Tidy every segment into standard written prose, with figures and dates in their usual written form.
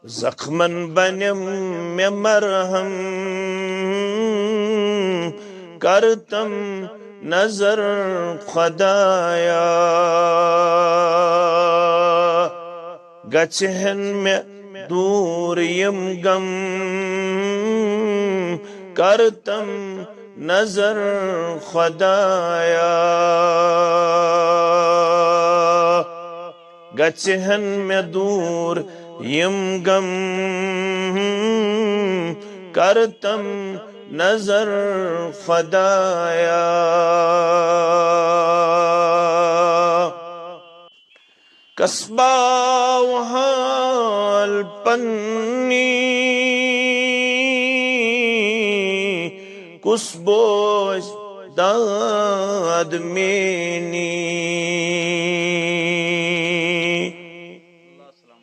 زخمن بنم میں مرہم کرتم نظر خدایا گچہن میں دور یم غم کرتم نظر خدایا گچہن میں دور یم غم کرتم نظر خدایا قصبہ و حال پنی کس بوجھ داد مینی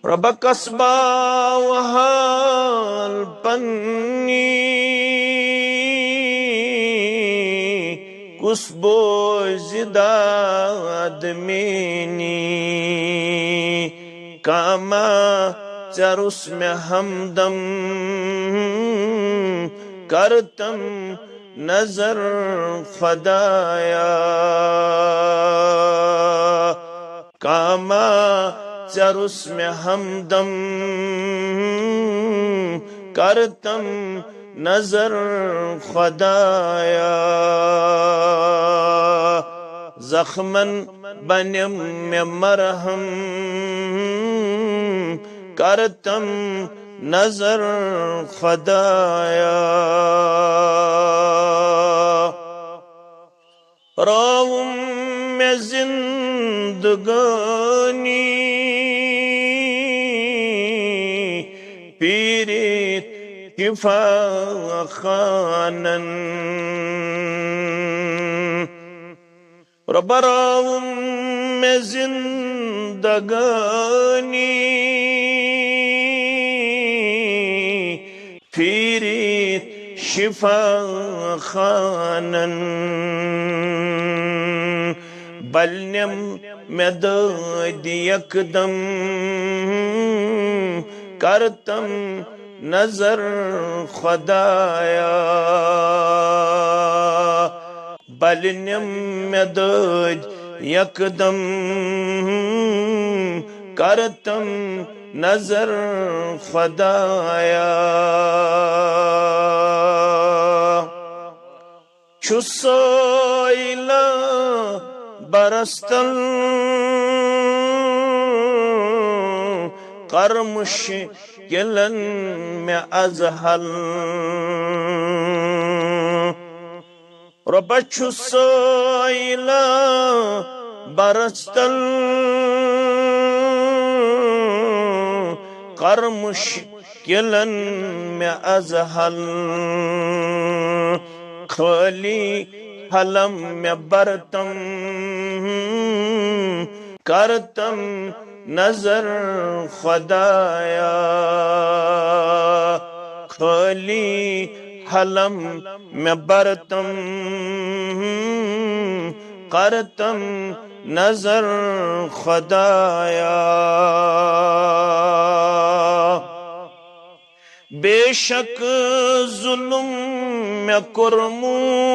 رب قصبہ و حال پنی کس بوجھ داد مینی کاما چرس میں ہمدم کرتم نظر خدایا کاما چرس میں ہمدم کرتم نظر خدایا زخمن بنم میں مرہم کرتم نظر خدایا راوم میں زندگانی پیریت شفا خانن رب راوم میں زندگانی پیریت شفا خانن بلنم میں داد یکدم کرتم نظر خدایا بلنم میں داد یکدم کرتم نظر خدایا چھسائلہ برستل قرمش کلن میں ازحل رب چھسائلہ برستل قرمش کلن میں ازحل خالی حلم میں برتم کرتم نظر خدایا خالی حلم میں برتم کرتم نظر خدایا بے شک ظلم میں کرموت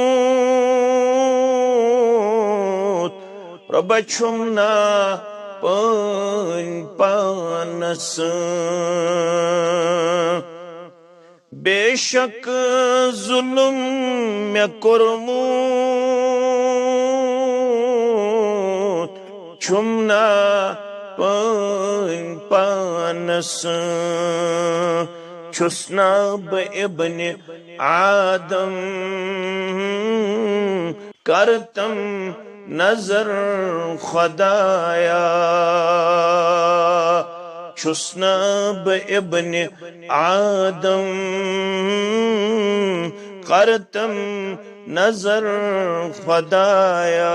رب چھمنا پان پانس بے شک ظلم میں کرموت چھمنا پان پانس چھسنا ابن آدم کرتم نظر خدایا چھسنا ابن آدم کرتم نظر خدایا